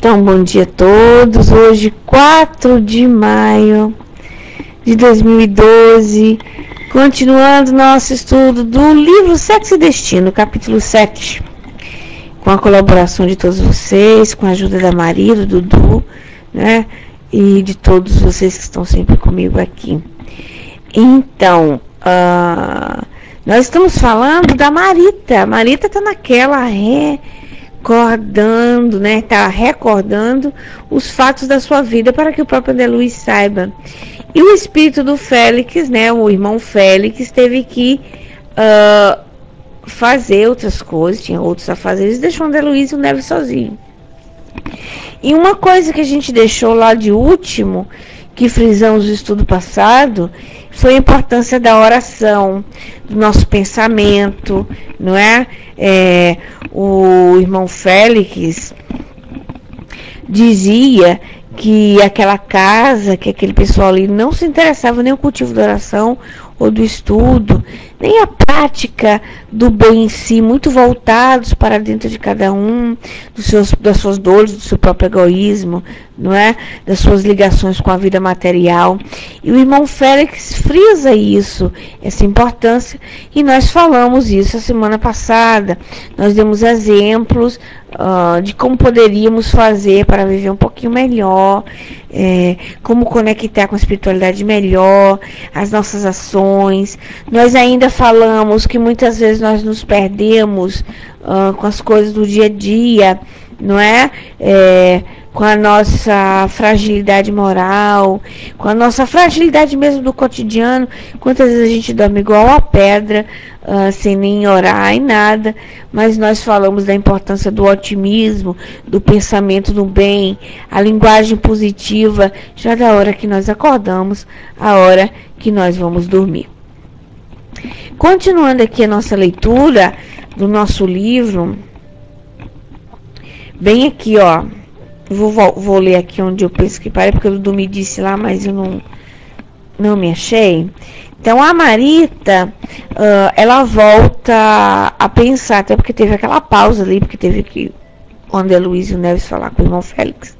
Então, bom dia a todos. Hoje, 4 de maio de 2012, continuando nosso estudo do livro Sexo e Destino, capítulo 7, com a colaboração de todos vocês, com a ajuda da Maria, do Dudu, né? E de todos vocês que estão sempre comigo aqui. Então, nós estamos falando da Marita. A Marita está naquela recordando, né? Tá recordando os fatos da sua vida para que o próprio André Luiz saiba. E o espírito do Félix, né? O irmão Félix teve que fazer outras coisas, tinha outros a fazer. Eles deixou o André Luiz e o Neves sozinho. E uma coisa que a gente deixou lá de último, que frisamos no estudo passado, foi a importância da oração, do nosso pensamento, não é? O irmão Félix dizia que aquela casa, que aquele pessoal ali não se interessava nem o cultivo da oração ou do estudo, nem a prática do bem em si, muito voltados para dentro de cada um, das suas dores, do seu próprio egoísmo, não é? Das suas ligações com a vida material. E o irmão Félix frisa isso, essa importância, e nós falamos isso a semana passada. Nós demos exemplos de como poderíamos fazer para viver um pouquinho melhor, como conectar com a espiritualidade melhor, as nossas ações. Nós ainda falamos que muitas vezes nós nos perdemos com as coisas do dia a dia, não é? Com a nossa fragilidade moral, com a nossa fragilidade mesmo do cotidiano. Quantas vezes a gente dorme igual a pedra, sem nem orar em nada, mas nós falamos da importância do otimismo, do pensamento no bem, a linguagem positiva, já da hora que nós acordamos, a hora que nós vamos dormir. Continuando aqui a nossa leitura do nosso livro, bem aqui, ó. Vou ler aqui onde eu penso que parei, porque o Dudu me disse lá, mas eu não me achei. Então, a Marita, ela volta a pensar, até porque teve aquela pausa ali, porque teve que o André Luiz e o Neves falar com o irmão Félix.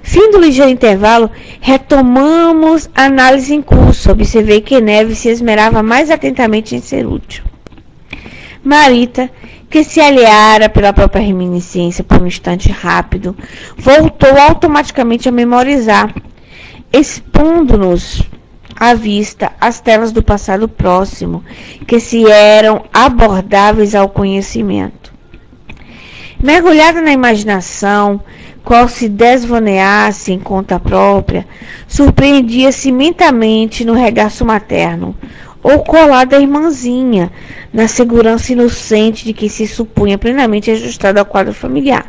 Fim do ligeiro intervalo, retomamos a análise em curso. Observei que Neves se esmerava mais atentamente em ser útil. Marita, que se aliara pela própria reminiscência por um instante rápido, voltou automaticamente a memorizar, expondo-nos à vista as telas do passado próximo, que se eram abordáveis ao conhecimento. Mergulhada na imaginação, qual se desvaneasse em conta própria, surpreendia-se mentamente no regaço materno, ou colada à irmãzinha, na segurança inocente de que se supunha plenamente ajustado ao quadro familiar.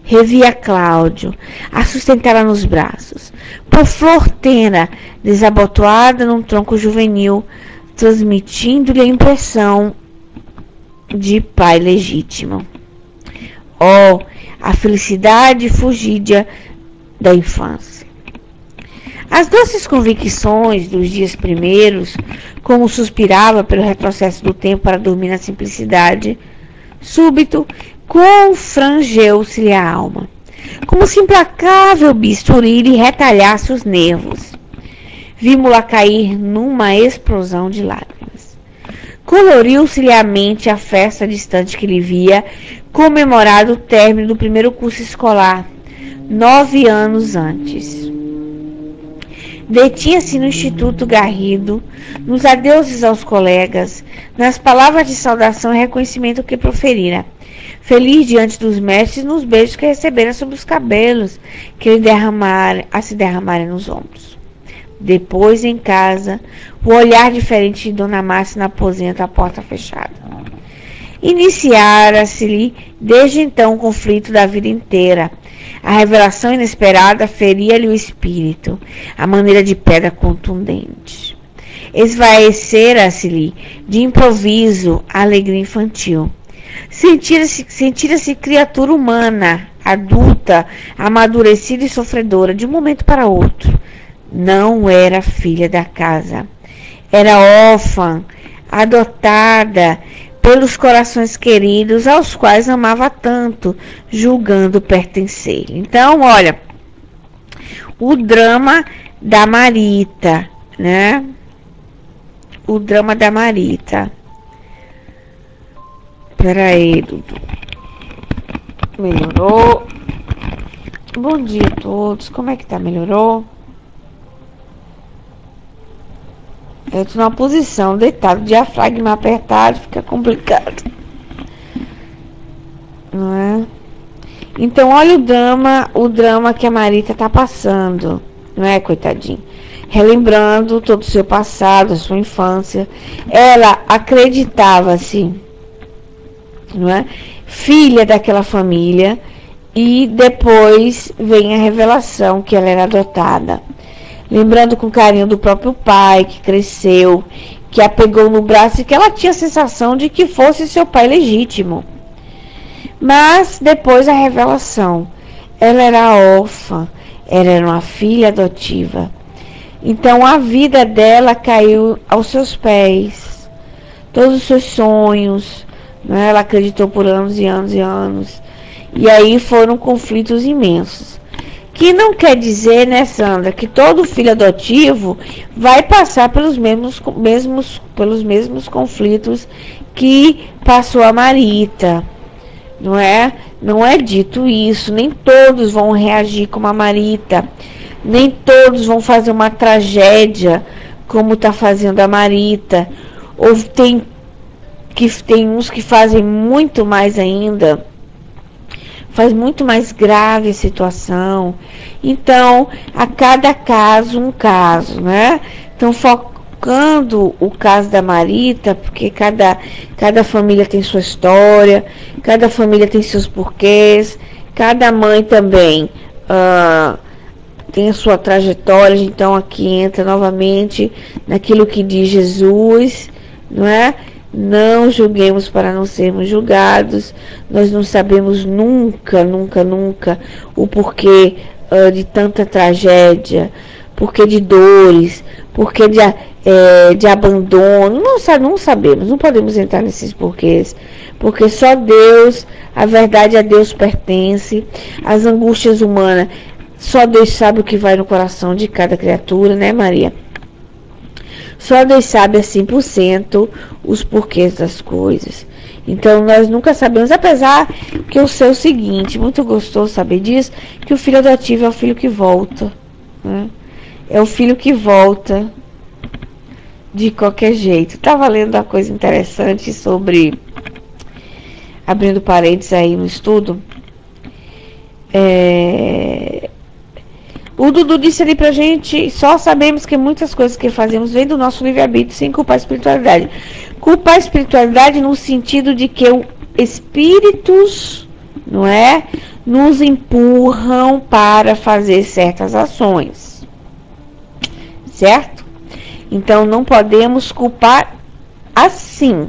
Revia Cláudio, a sustentá-la nos braços, por flor tena, desabotoada num tronco juvenil, transmitindo-lhe a impressão de pai legítimo. Oh, a felicidade fugídia da infância. As doces convicções dos dias primeiros, como suspirava pelo retrocesso do tempo para dormir na simplicidade, súbito confrangeu-se-lhe a alma, como se implacável bisturi lhe retalhasse os nervos. Vimos-la cair numa explosão de lágrimas. Coloriu-se-lhe a mente a festa distante que lhe via comemorado o término do primeiro curso escolar, 9 anos antes. Detinha-se no Instituto Garrido, nos adeuses aos colegas, nas palavras de saudação e reconhecimento que proferira, feliz diante dos mestres nos beijos que recebera sobre os cabelos que lhe se derramarem nos ombros. Depois, em casa, o olhar diferente de Dona Márcia no aposento, a porta fechada. Iniciara-se-lhe desde então o conflito da vida inteira. A revelação inesperada feria-lhe o espírito, a maneira de pedra contundente. Esvaecera-se-lhe de improviso a alegria infantil. Sentira-se criatura humana, adulta, amadurecida e sofredora, de um momento para outro. Não era filha da casa. Era órfã, adotada, pelos corações queridos aos quais amava tanto, julgando pertencer. Então, olha, o drama da Marita, né? O drama da Marita. Pera aí, Dudu. Melhorou? Bom dia a todos. Como é que tá? Melhorou? Eu tô numa posição deitado, diafragma apertado, fica complicado. Não é? Então, olha o drama que a Marita tá passando. Não é, coitadinho? Relembrando todo o seu passado, a sua infância. Ela acreditava-se, não é? Filha daquela família. E depois vem a revelação que ela era adotada. Lembrando com carinho do próprio pai, que cresceu, que a pegou no braço e que ela tinha a sensação de que fosse seu pai legítimo. Mas depois a revelação, ela era órfã, ela era uma filha adotiva. Então a vida dela caiu aos seus pés. Todos os seus sonhos, né? Ela acreditou por anos e anos e anos. E aí foram conflitos imensos. Que não quer dizer, né, Sandra, que todo filho adotivo vai passar pelos mesmos conflitos que passou a Marita, não é? Não é dito isso, nem todos vão reagir como a Marita, nem todos vão fazer uma tragédia como está fazendo a Marita, ou tem uns que fazem muito mais ainda. Faz muito mais grave a situação. Então, a cada caso, um caso, né? Então, focando o caso da Marita, porque cada família tem sua história, cada família tem seus porquês, cada mãe também tem a sua trajetória. Então, aqui entra novamente naquilo que diz Jesus, não é? Não julguemos para não sermos julgados. Nós não sabemos nunca o porquê de tanta tragédia, porquê de dores, porquê de abandono. Não sabemos, não podemos entrar nesses porquês, porque só Deus, a verdade a Deus pertence. As angústias humanas, só Deus sabe o que vai no coração de cada criatura, né, Maria? Só Deus sabe a 100% os porquês das coisas. Então, nós nunca sabemos, apesar que eu sei o seguinte, muito gostoso saber disso, que o filho adotivo é o filho que volta, né? É o filho que volta de qualquer jeito. Estava lendo uma coisa interessante sobre, abrindo parênteses aí no estudo, o Dudu disse ali pra gente, só sabemos que muitas coisas que fazemos vêm do nosso livre-arbítrio sem culpar a espiritualidade. Culpar a espiritualidade no sentido de que espíritos, não é, nos empurram para fazer certas ações. Certo? Então não podemos culpar assim.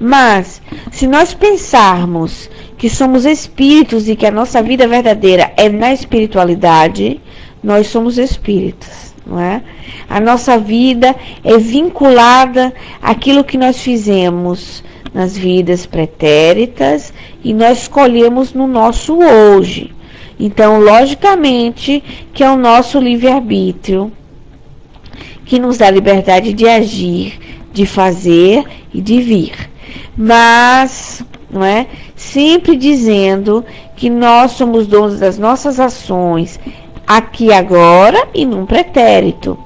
Mas, se nós pensarmos que somos espíritos e que a nossa vida verdadeira é na espiritualidade, nós somos espíritos, não é? A nossa vida é vinculada àquilo que nós fizemos nas vidas pretéritas e nós escolhemos no nosso hoje. Então, logicamente, que é o nosso livre-arbítrio que nos dá a liberdade de agir, de fazer e de vir. Mas, não é? Sempre dizendo que nós somos donos das nossas ações aqui agora e num pretérito,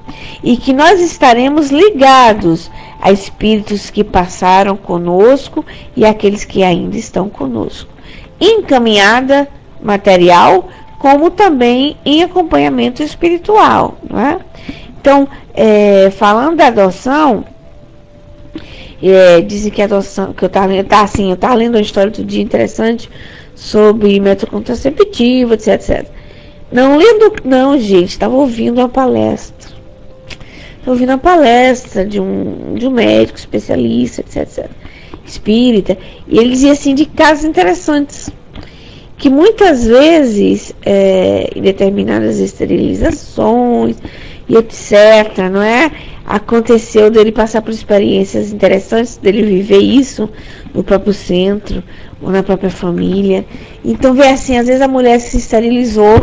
e que nós estaremos ligados a espíritos que passaram conosco e aqueles que ainda estão conosco, em caminhada material, como também em acompanhamento espiritual, não é? Então, falando da adoção, dizem que a adoção, que eu estava lendo uma história outro dia interessante sobre método contraceptivo, etc. Não, gente, estava ouvindo uma palestra. Estava ouvindo uma palestra de um médico especialista, etc. Espírita, e ele dizia assim, de casos interessantes, que muitas vezes, em determinadas esterilizações e etc., não é? aconteceu dele passar por experiências interessantes, dele viver isso no próprio centro ou na própria família. Então vê assim, às vezes a mulher se esterilizou,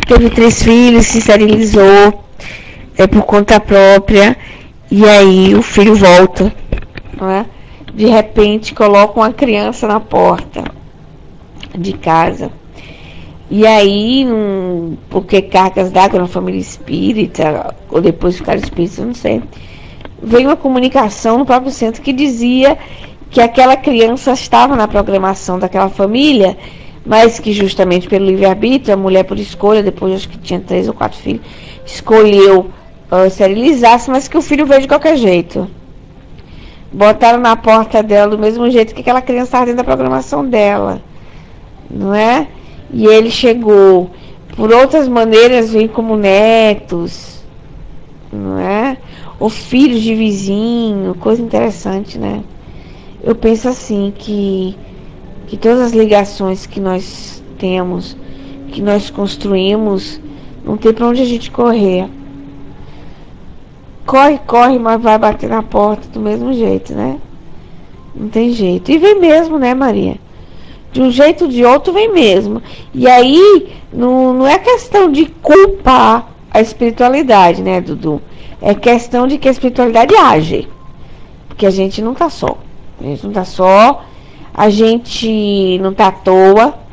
teve 3 filhos, se esterilizou por conta própria, e aí o filho volta, não é? De repente coloca uma criança na porta de casa. E aí, porque cargas d'água na família espírita, ou depois ficaram espíritas, eu não sei, veio uma comunicação no próprio centro que dizia que aquela criança estava na programação daquela família, mas que justamente pelo livre-arbítrio, a mulher por escolha, depois acho que tinha 3 ou 4 filhos, escolheu esterilizar-se, mas que o filho veio de qualquer jeito. Botaram na porta dela do mesmo jeito que aquela criança estava dentro da programação dela, não é? E ele chegou, por outras maneiras, vem como netos, não é? Ou filhos de vizinho, coisa interessante, né? Eu penso assim, que todas as ligações que nós temos, que nós construímos, não tem para onde a gente correr. Corre, mas vai bater na porta do mesmo jeito, né? Não tem jeito. E vem mesmo, né, Maria? De um jeito ou de outro vem mesmo. E aí, não é questão de culpar a espiritualidade, né, Dudu? É questão de que a espiritualidade age. Porque a gente não tá só. A gente não tá só. A gente não tá à toa.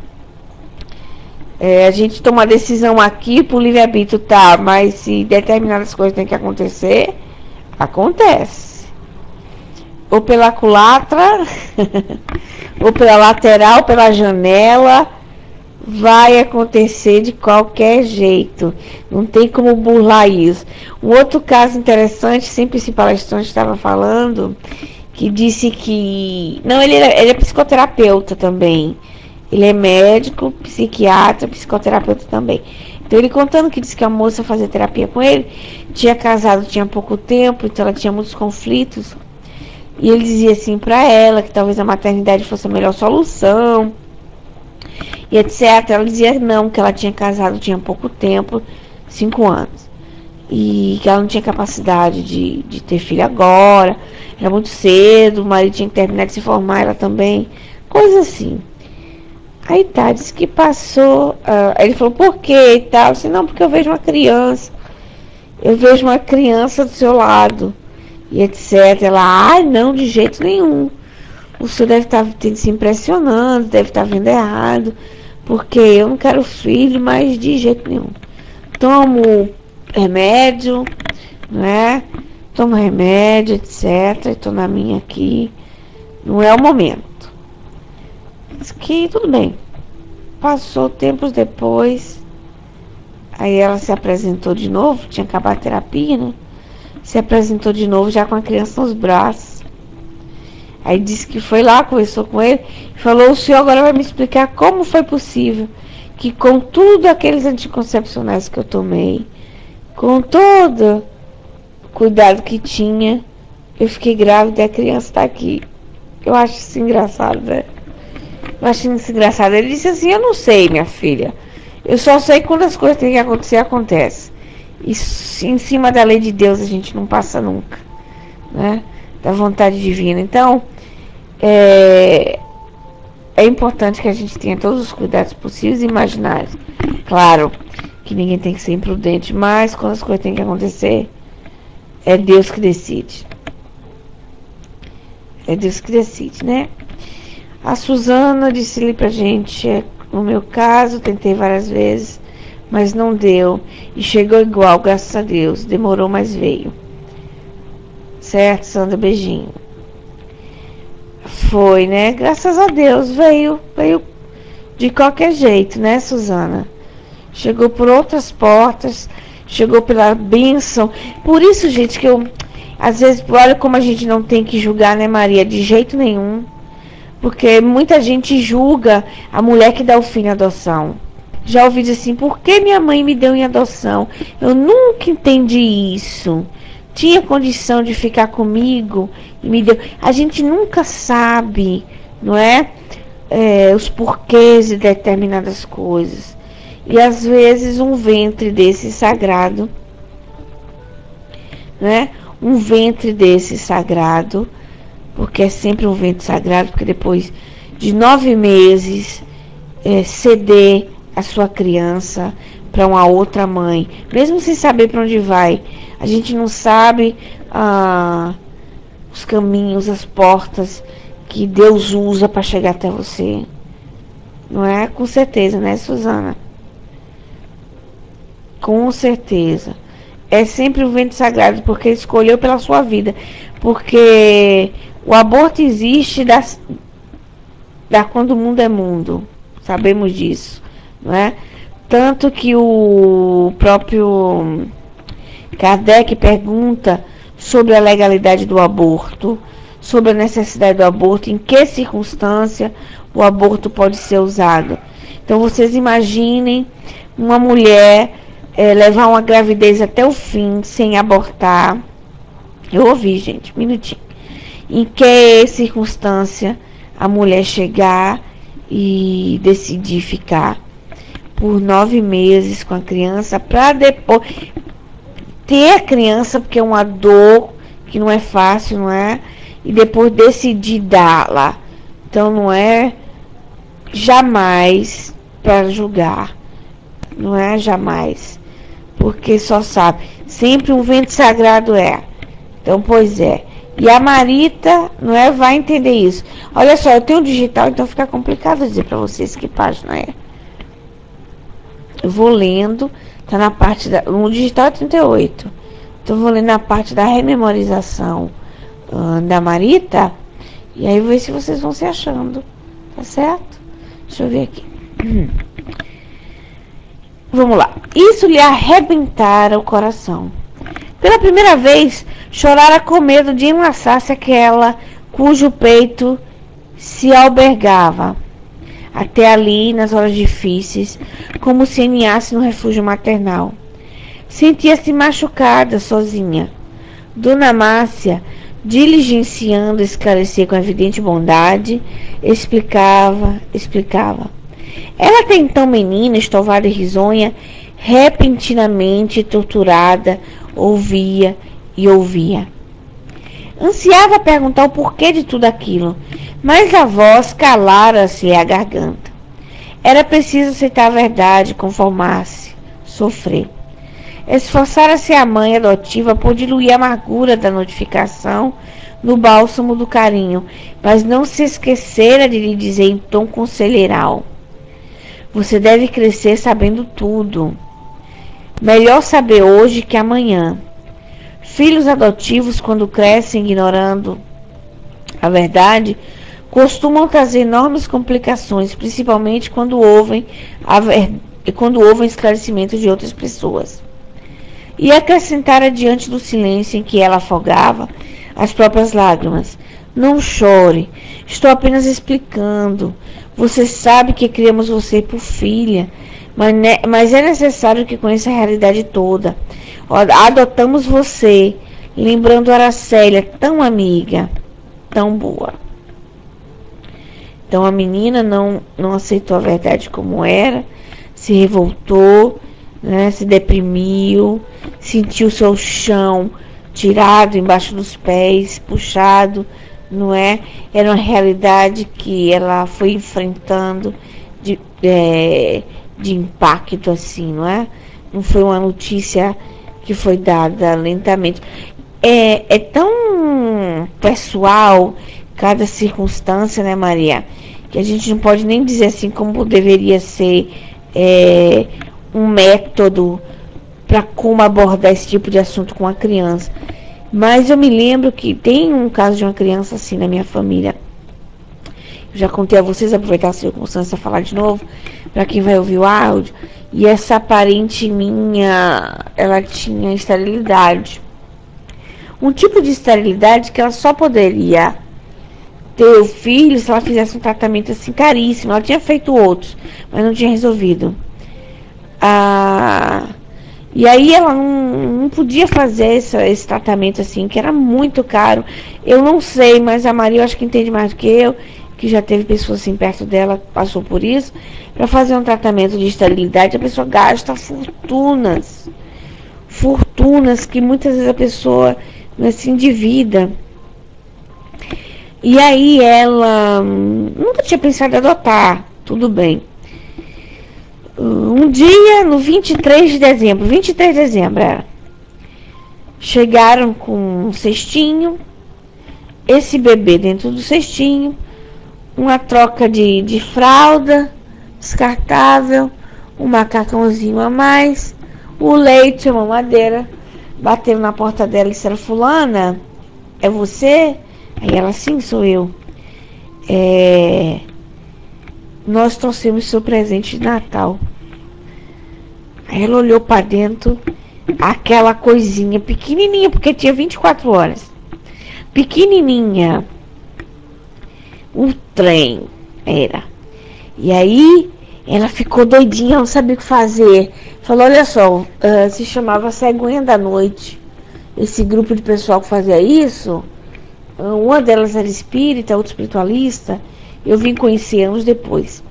A gente toma uma decisão aqui por livre-arbítrio, tá? Mas se determinadas coisas têm que acontecer, acontece. Ou pela culatra, ou pela lateral, pela janela, vai acontecer de qualquer jeito. Não tem como burlar isso. Um outro caso interessante, sempre esse palestrante estava falando, que disse que... Não, ele é psicoterapeuta também. Ele é médico, psiquiatra, psicoterapeuta também. Então ele contando que disse que a moça fazia terapia com ele, tinha casado, tinha pouco tempo, então ela tinha muitos conflitos. E ele dizia assim pra ela que talvez a maternidade fosse a melhor solução, e etc. Ela dizia não, que ela tinha casado, tinha pouco tempo, 5 anos. E que ela não tinha capacidade de ter filho agora, era muito cedo, o marido tinha que terminar de se formar, ela também, coisa assim. Aí tá, disse que passou, aí ele falou, por quê e tal? Eu disse, não, porque eu vejo uma criança do seu lado, e etc. Ela, não, de jeito nenhum. O senhor deve estar se impressionando, deve estar vendo errado, porque eu não quero filho, mas de jeito nenhum. Tomo remédio, né? Tomo remédio, etc. Estou na minha aqui, não é o momento. Que tudo bem. Passou tempos depois, aí ela se apresentou de novo, tinha acabado a terapia, né? Se apresentou de novo já com a criança nos braços. Aí disse que foi lá, conversou com ele, falou, o senhor agora vai me explicar como foi possível que com tudo aqueles anticoncepcionais que eu tomei, com todo o cuidado que tinha, eu fiquei grávida e a criança está aqui. Eu acho isso engraçado, né? Eu acho isso engraçado. Ele disse assim, eu não sei, minha filha. Eu só sei que quando as coisas têm que acontecer, acontece. Isso, em cima da lei de Deus a gente não passa nunca, né? Da vontade divina. Então, é importante que a gente tenha todos os cuidados possíveis e imaginários. Claro que ninguém tem que ser imprudente, mas quando as coisas têm que acontecer, é Deus que decide. É Deus que decide, né? A Suzana disse ali pra gente, no meu caso, tentei várias vezes, mas não deu. E chegou igual, graças a Deus. Demorou, mas veio. Certo, Sandra? Beijinho. Foi, né? Graças a Deus, veio de qualquer jeito, né, Suzana? Chegou por outras portas, chegou pela bênção. Por isso, gente, que eu, às vezes, olha como a gente não tem que julgar, né, Maria? De jeito nenhum. Porque muita gente julga a mulher que dá o filho em adoção. Já ouvi dizer assim, por que minha mãe me deu em adoção? Eu nunca entendi isso. Tinha condição de ficar comigo e me deu. A gente nunca sabe, não é? Os porquês de determinadas coisas. E às vezes um ventre desse sagrado, né? um ventre desse sagrado, porque é sempre um ventre sagrado, porque depois de 9 meses ceder a sua criança para uma outra mãe, mesmo sem saber para onde vai. A gente não sabe os caminhos, as portas que Deus usa para chegar até você. Não é? Com certeza, né, Suzana? Com certeza. É sempre o ventre sagrado, porque ele escolheu pela sua vida. Porque o aborto existe da quando o mundo é mundo. Sabemos disso, não é? Tanto que o próprio Kardec pergunta sobre a legalidade do aborto, sobre a necessidade do aborto, em que circunstância o aborto pode ser usado. Então vocês imaginem uma mulher levar uma gravidez até o fim sem abortar. Eu ouvi, gente, um minutinho. Em que circunstância a mulher chegar e decidir ficar por 9 meses com a criança para depois ter a criança, porque é uma dor que não é fácil, não é? E depois decidir dá-la. Então não é jamais para julgar, não é jamais, porque só sabe, sempre um ventre sagrado é. Então, pois é. E a Marita, não é, vai entender isso. Olha só, eu tenho um digital, então fica complicado dizer para vocês que página é. Eu vou lendo, tá na parte da... No digital é 38. Então, eu vou lendo na parte da rememorização da Marita. E aí, eu vou ver se vocês vão se achando. Tá certo? Deixa eu ver aqui. Vamos lá. Isso lhe arrebentara o coração. Pela primeira vez, chorara com medo de enlaçar-se aquela cujo peito se albergava. Até ali, nas horas difíceis, como se eniasse no refúgio maternal. Sentia-se machucada, sozinha. Dona Márcia, diligenciando esclarecer com evidente bondade, explicava. Ela, até então menina, estovada e risonha, repentinamente torturada, ouvia e ouvia. Ansiava perguntar o porquê de tudo aquilo, mas a voz calara-se a garganta. Era preciso aceitar a verdade, conformar-se, sofrer. Esforçara-se a mãe adotiva por diluir a amargura da notificação no bálsamo do carinho, mas não se esquecera de lhe dizer em tom conselheiral: você deve crescer sabendo tudo. Melhor saber hoje que amanhã. Filhos adotivos, quando crescem ignorando a verdade, costumam trazer enormes complicações, principalmente quando ouvem esclarecimentos de outras pessoas. E acrescentara diante do silêncio em que ela afogava as próprias lágrimas: não chore, estou apenas explicando. Você sabe que criamos você por filha, mas é necessário que conheça a realidade toda. Adotamos você, lembrando Aracélia, tão amiga, tão boa. Então a menina não aceitou a verdade como era, se revoltou, né, se deprimiu, sentiu seu chão tirado embaixo dos pés, puxado, não é? Era uma realidade que ela foi enfrentando de impacto, assim, não é? Não foi uma notícia que foi dada lentamente. É tão pessoal cada circunstância, né, Maria? Que a gente não pode nem dizer assim como deveria ser um método para como abordar esse tipo de assunto com a criança. Mas eu me lembro que tem um caso de uma criança assim na minha família. Eu já contei a vocês, aproveitar a circunstância falar de novo, para quem vai ouvir o áudio. E essa parente minha, ela tinha esterilidade. Um tipo de esterilidade que ela só poderia ter o filho se ela fizesse um tratamento assim caríssimo. Ela tinha feito outros, mas não tinha resolvido. E aí ela não podia fazer esse tratamento assim, que era muito caro. Eu não sei, mas a Maria eu acho que entende mais do que eu, que já teve pessoas assim perto dela, passou por isso. Para fazer um tratamento de esterilidade, a pessoa gasta fortunas que muitas vezes a pessoa assim, de vida. E aí ela nunca tinha pensado em adotar, tudo bem. Um dia, no 23 de dezembro era, chegaram com um cestinho, esse bebê dentro do cestinho, uma troca de fralda descartável, um macacãozinho a mais, o leite, a mamadeira. Bateram na porta dela e disseram: fulana, é você? Aí ela: sim, sou eu. Nós trouxemos seu presente de Natal. Aí ela olhou para dentro, aquela coisinha pequenininha, porque tinha 24 horas. Pequenininha. O trem era. E aí ela ficou doidinha, não sabia o que fazer. Falou: olha só, se chamava Cegonha da Noite. Esse grupo de pessoal que fazia isso, uma delas era espírita, outra espiritualista. Eu vim conhecer anos depois.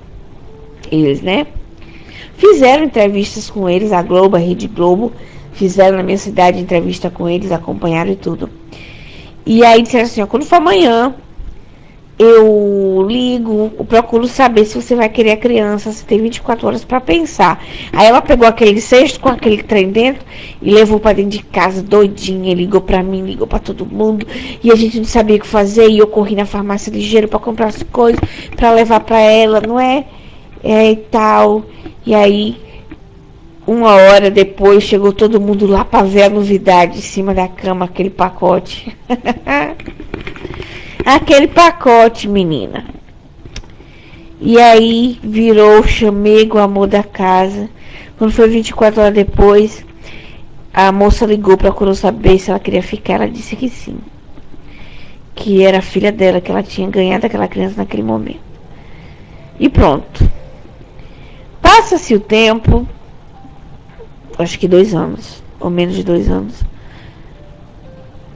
Eles, né? Fizeram entrevistas com eles, a Globo, a Rede Globo. Fizeram na minha cidade entrevista com eles, acompanharam e tudo. E aí disseram assim: ó, quando for amanhã, eu ligo, eu procuro saber se você vai querer a criança. Você tem 24 horas para pensar. Aí ela pegou aquele cesto com aquele trem dentro e levou para dentro de casa doidinha. Ligou para mim, ligou para todo mundo, e a gente não sabia o que fazer. E eu corri na farmácia ligeiro para comprar as coisas para levar para ela, não é? E tal. E aí, uma hora depois, chegou todo mundo lá para ver a novidade em cima da cama, aquele pacote. Aquele pacote, menina. E aí virou o chamego, o amor da casa. Quando foi 24 horas depois, a moça ligou, procurou saber se ela queria ficar. Ela disse que sim, que era a filha dela, que ela tinha ganhado aquela criança naquele momento. E pronto. Passa-se o tempo, acho que 2 anos, ou menos de 2 anos.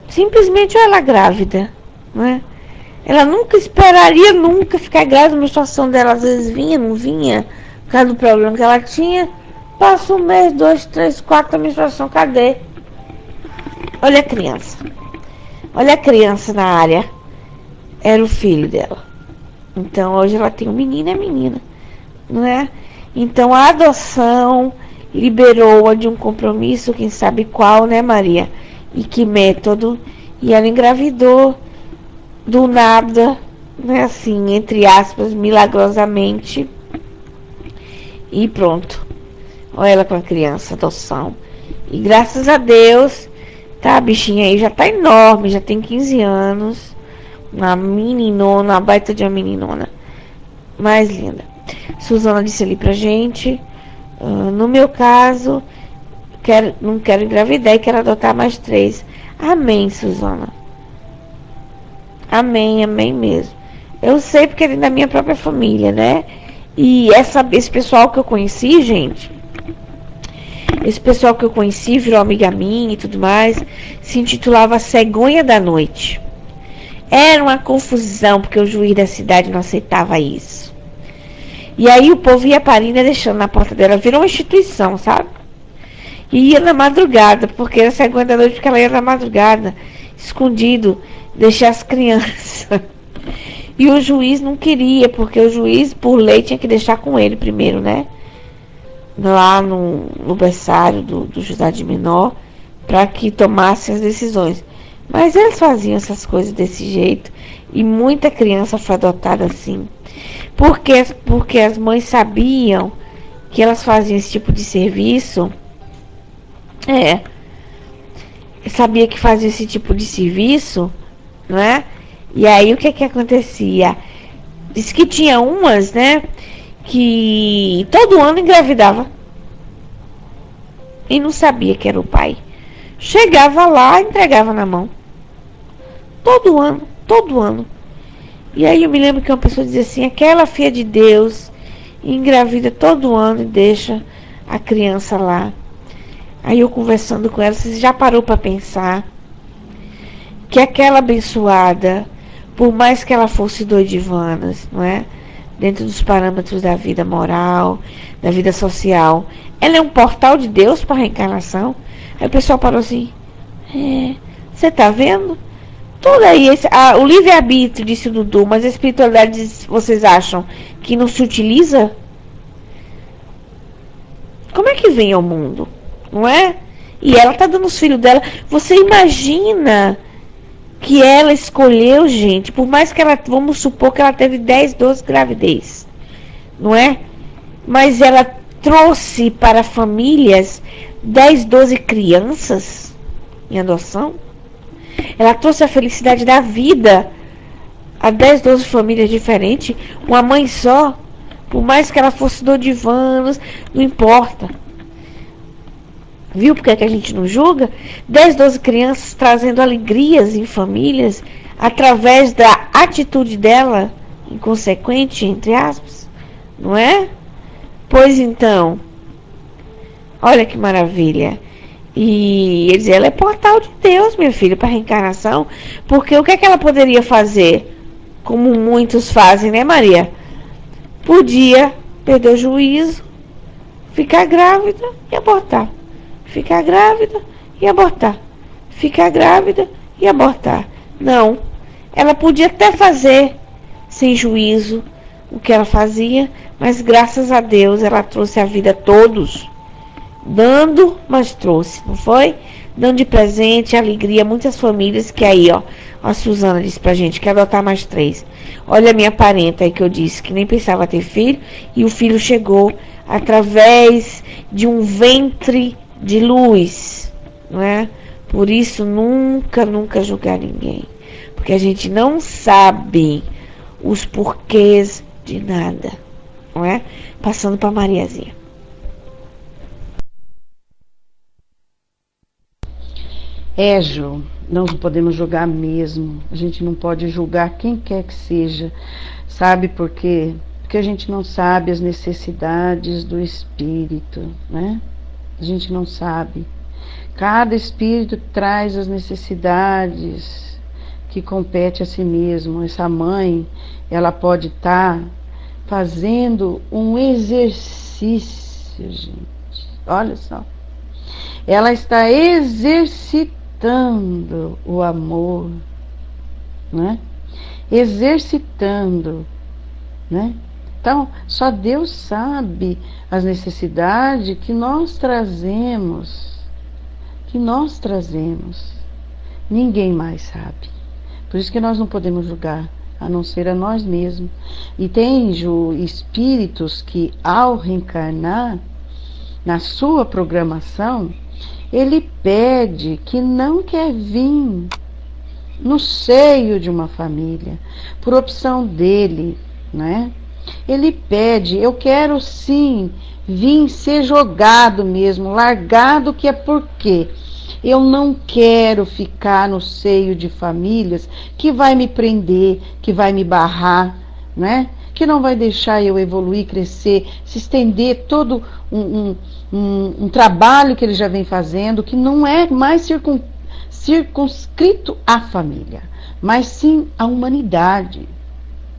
Simplesmente ela grávida, não é? Ela nunca esperaria ficar grávida. Uma situação dela às vezes vinha, não vinha, por causa do problema que ela tinha. Passa 1 mês, 2, 3, 4, a menstruação, cadê? Olha a criança. Olha a criança na área. Era o filho dela. Então hoje ela tem um menino e menina, não é? Então a adoção liberou-a de um compromisso, quem sabe qual, né, Maria? E que método? E ela engravidou do nada, né, assim, entre aspas, milagrosamente. E pronto. Olha ela com a criança, adoção. E graças a Deus, tá, a bichinha aí já tá enorme, já tem 15 anos. Uma meninona, uma baita de uma meninona. Mais linda. Suzana disse ali pra gente: no meu caso, não quero engravidar e quero adotar mais 3. Amém, Suzana. Amém, amém mesmo. Eu sei porque é da minha própria família, né? E esse pessoal que eu conheci, gente, esse pessoal que eu conheci virou amiga minha e tudo mais, se intitulava Cegonha da Noite. Era uma confusão, porque o juiz da cidade não aceitava isso. E aí o povo ia parindo e deixando na porta dela. Virou uma instituição, sabe? E ia na madrugada, porque era Cegonha da Noite, porque ela ia na madrugada, escondido, deixar as crianças. E o juiz não queria, porque o juiz, por lei, tinha que deixar com ele primeiro, né? Lá no berçário do juizado menor, para que tomasse as decisões. Mas eles faziam essas coisas desse jeito, e muita criança foi adotada assim. Porque as mães sabiam que elas faziam esse tipo de serviço. Sabia que fazia esse tipo de serviço, não é? E aí o que acontecia? Diz que tinha umas, né, que todo ano engravidava e não sabia que era o pai. Chegava lá, entregava na mão. Todo ano. E aí eu me lembro que uma pessoa dizia assim: aquela filha de Deus engravida todo ano e deixa a criança lá. Aí eu conversando com ela: você já parou para pensar que aquela abençoada, por mais que ela fosse doidivanas, não é? Dentro dos parâmetros da vida moral, da vida social, ela é um portal de Deus para a reencarnação? Aí o pessoal parou assim: Você tá vendo? Tudo aí, o livre-arbítrio, disse o Dudu, mas a espiritualidade, vocês acham que não se utiliza? Como é que vem ao mundo? Não é? E ela tá dando os filhos dela. Você imagina que ela escolheu, gente, por mais que ela, vamos supor que ela teve 10, 12 gravidez, não é? Mas ela trouxe para famílias 10, 12 crianças em adoção. Ela trouxe a felicidade da vida a 10, 12 famílias diferentes. Uma mãe só, por mais que ela fosse dodivanos, não importa. Viu porque é que a gente não julga? 10, 12 crianças trazendo alegrias em famílias através da atitude dela, inconsequente, entre aspas, não é? Pois então, olha que maravilha. E ele dizia, ela é portal de Deus, minha filha, para reencarnação. Porque o que é que ela poderia fazer? Como muitos fazem, né, Maria? Podia perder o juízo, ficar grávida e abortar. Ficar grávida e abortar. Ficar grávida e abortar. Não. Ela podia até fazer sem juízo o que ela fazia, mas graças a Deus ela trouxe a vida a todos. Dando, mas trouxe, não foi? Dando de presente, alegria a muitas famílias que aí, ó. A Suzana disse pra gente que adotar mais 3. Olha a minha parenta aí que eu disse que nem pensava ter filho e o filho chegou através de um ventre de luz, não é? Por isso nunca, nunca julgar ninguém, porque a gente não sabe os porquês de nada, não é? Passando para Mariazinha. Ju, não podemos julgar mesmo. A gente não pode julgar quem quer que seja. Sabe por quê? Porque a gente não sabe as necessidades do espírito, né? A gente não sabe. Cada espírito traz as necessidades que compete a si mesmo. Essa mãe, ela pode estar fazendo um exercício, gente. Olha só. Ela está exercitando o amor, né? Exercitando, né? Então, só Deus sabe as necessidades que nós trazemos, ninguém mais sabe. Por isso que nós não podemos julgar, a não ser a nós mesmos. E tem espíritos que, ao reencarnar, na sua programação, ele pede que não quer vir no seio de uma família, por opção dele, né? Ele pede, eu quero sim vir ser jogado mesmo, largado, que é porque eu não quero ficar no seio de famílias que vai me prender, que vai me barrar, né? Que não vai deixar eu evoluir, crescer, se estender todo um trabalho que ele já vem fazendo, que não é mais circunscrito à família, mas sim à humanidade.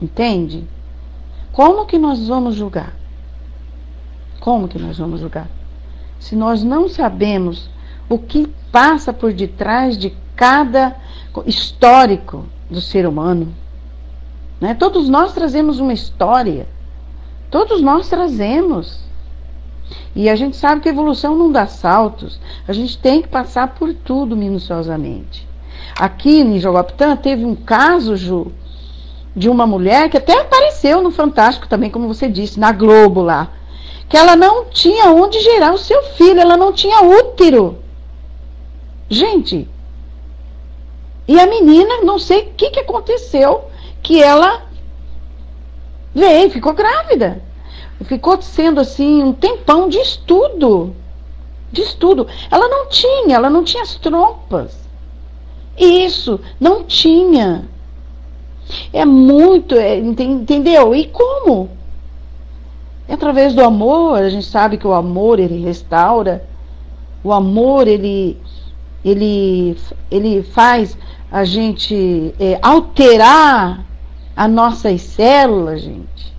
Entende? Como que nós vamos julgar? Como que nós vamos julgar? Se nós não sabemos o que passa por detrás de cada histórico do ser humano, né? Todos nós trazemos uma história. Todos nós trazemos. E a gente sabe que a evolução não dá saltos. A gente tem que passar por tudo minuciosamente. Aqui em Jogopitã teve um caso, Ju, de uma mulher que até apareceu no Fantástico também, como você disse, na Globo lá, que ela não tinha onde gerar o seu filho, ela não tinha útero. Gente, e a menina, não sei o que aconteceu, que ela veio, ficou grávida. Ficou sendo assim um tempão de estudo. De estudo. Ela não tinha as trompas. Isso, não tinha. É muito, entendeu? E como? É através do amor. A gente sabe que o amor, ele restaura. O amor, ele faz a gente alterar as nossas células, gente.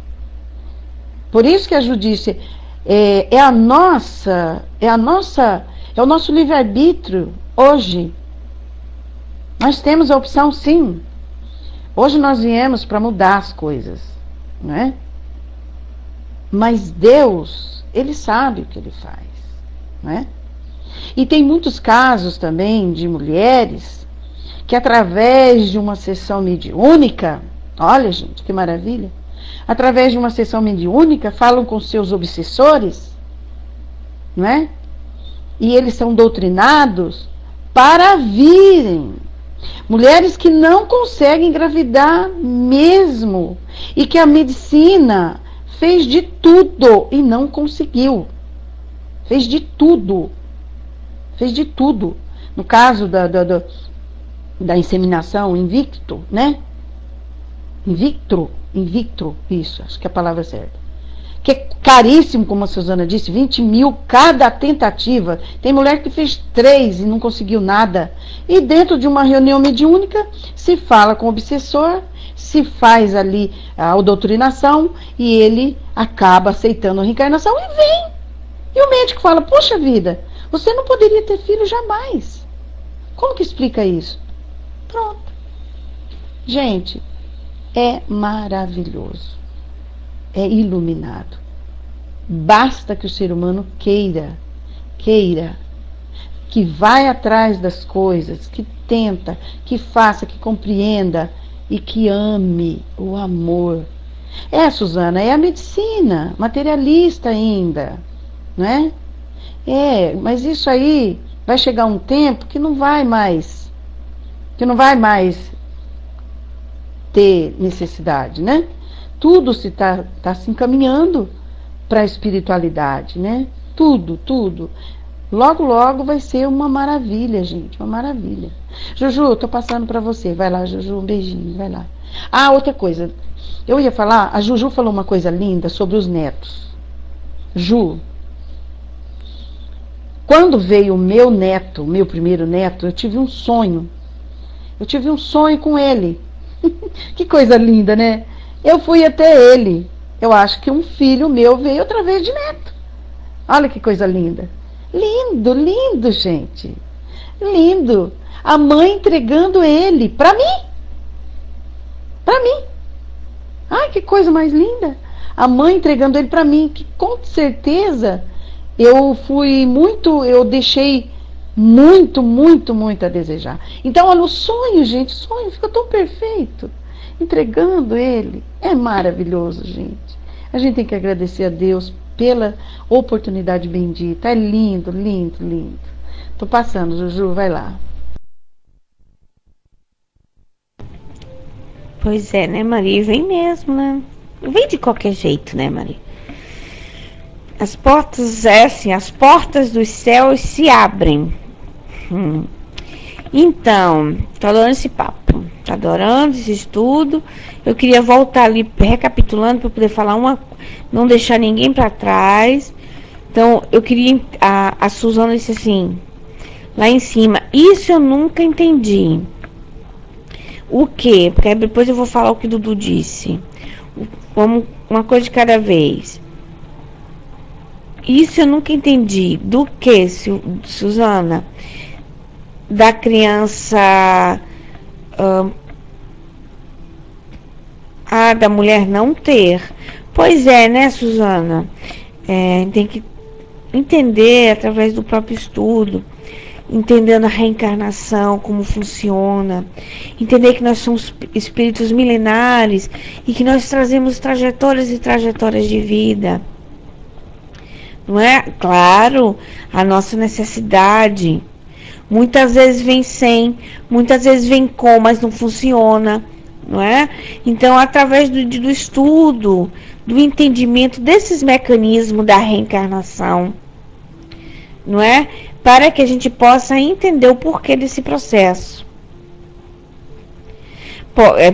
Por isso que a Judícia é o nosso livre-arbítrio hoje. Nós temos a opção, sim. Hoje nós viemos para mudar as coisas, não é? Mas Deus, Ele sabe o que Ele faz, não é? E tem muitos casos também de mulheres que através de uma sessão mediúnica, olha gente, que maravilha, através de uma sessão mediúnica falam com seus obsessores, não é? E eles são doutrinados para virem. Mulheres que não conseguem engravidar mesmo, e que a medicina fez de tudo e não conseguiu. Fez de tudo. Fez de tudo. No caso da inseminação in vitro, né? In vitro, isso, acho que é a palavra certa. Que é caríssimo, como a Suzana disse, 20 mil cada tentativa. Tem mulher que fez 3 e não conseguiu nada. E dentro de uma reunião mediúnica, se fala com o obsessor, se faz ali a doutrinação, e ele acaba aceitando a reencarnação e vem. E o médico fala, poxa vida, você não poderia ter filho jamais. Como que explica isso? Pronto. Gente, é maravilhoso. É iluminado. Basta que o ser humano queira, que vai atrás das coisas, que tenta, que faça, que compreenda e que ame o amor. Suzana, é a medicina, materialista ainda, não é? Mas isso aí vai chegar um tempo que não vai mais ter necessidade, né? Tudo se está se encaminhando para a espiritualidade, né? Tudo. Logo, logo vai ser uma maravilha, gente, uma maravilha. Juju, tô passando para você. Vai lá, Juju, um beijinho, vai lá. Outra coisa. Eu ia falar, a Juju falou uma coisa linda sobre os netos. Ju, quando veio o meu neto, meu primeiro neto, eu tive um sonho. Eu tive um sonho com ele. Que coisa linda, né? Eu fui até ele. Eu acho que um filho meu veio através de neto. Olha que coisa linda. Lindo, gente. Lindo. A mãe entregando ele para mim. Ai, que coisa mais linda. A mãe entregando ele para mim, que com certeza eu deixei muito a desejar. Então, olha, o sonho, gente, o sonho fica tão perfeito. Entregando ele. É maravilhoso, gente. A gente tem que agradecer a Deus pela oportunidade bendita. É lindo. Tô passando, Juju, vai lá. Pois é, né, Maria? Vem mesmo, né? Vem de qualquer jeito, né, Maria? As portas dos céus se abrem. Então, tô adorando esse papo. Tô adorando esse estudo. Eu queria voltar ali, recapitulando, para poder falar não deixar ninguém para trás. Então, eu queria... A Suzana disse assim, lá em cima, isso eu nunca entendi. O quê? Porque depois eu vou falar o que Dudu disse. Vamos, uma coisa de cada vez. Isso eu nunca entendi. Do que, Suzana? Da criança... da mulher não ter. Pois é, né, Suzana? Tem que entender através do próprio estudo, entendendo a reencarnação, como funciona, entender que nós somos espíritos milenares e que nós trazemos trajetórias e trajetórias de vida. Não é? Claro, a nossa necessidade. Muitas vezes vem sem, muitas vezes vem com, mas não funciona. Não é? Então, através do estudo, do entendimento desses mecanismos da reencarnação, não é? Para que a gente possa entender o porquê desse processo.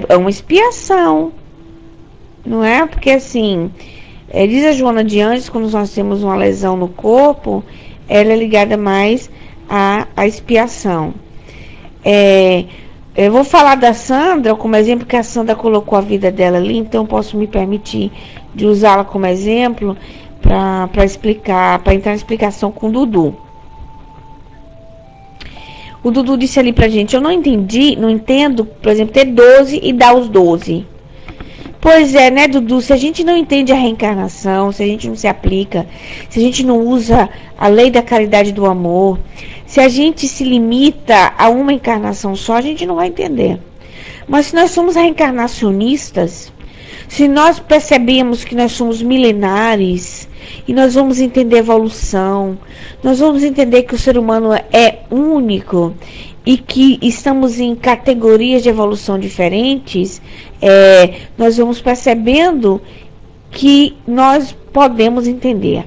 É uma expiação, não é? Porque assim, diz a Joana de Anjos, quando nós temos uma lesão no corpo, ela é ligada mais à expiação. Eu vou falar da Sandra como exemplo, que a Sandra colocou a vida dela ali, então eu posso me permitir de usá-la como exemplo para explicar, para entrar em explicação com o Dudu. O Dudu disse ali pra gente, eu não entendo, por exemplo, ter 12 e dar os 12. Pois é, né, Dudu? Se a gente não entende a reencarnação, se a gente não se aplica, se a gente não usa a lei da caridade do amor, se a gente se limita a uma encarnação só, a gente não vai entender. Mas se nós somos reencarnacionistas, se nós percebemos que nós somos milenares, e nós vamos entender a evolução, nós vamos entender que o ser humano é único e que estamos em categorias de evolução diferentes, nós vamos percebendo que nós podemos entender.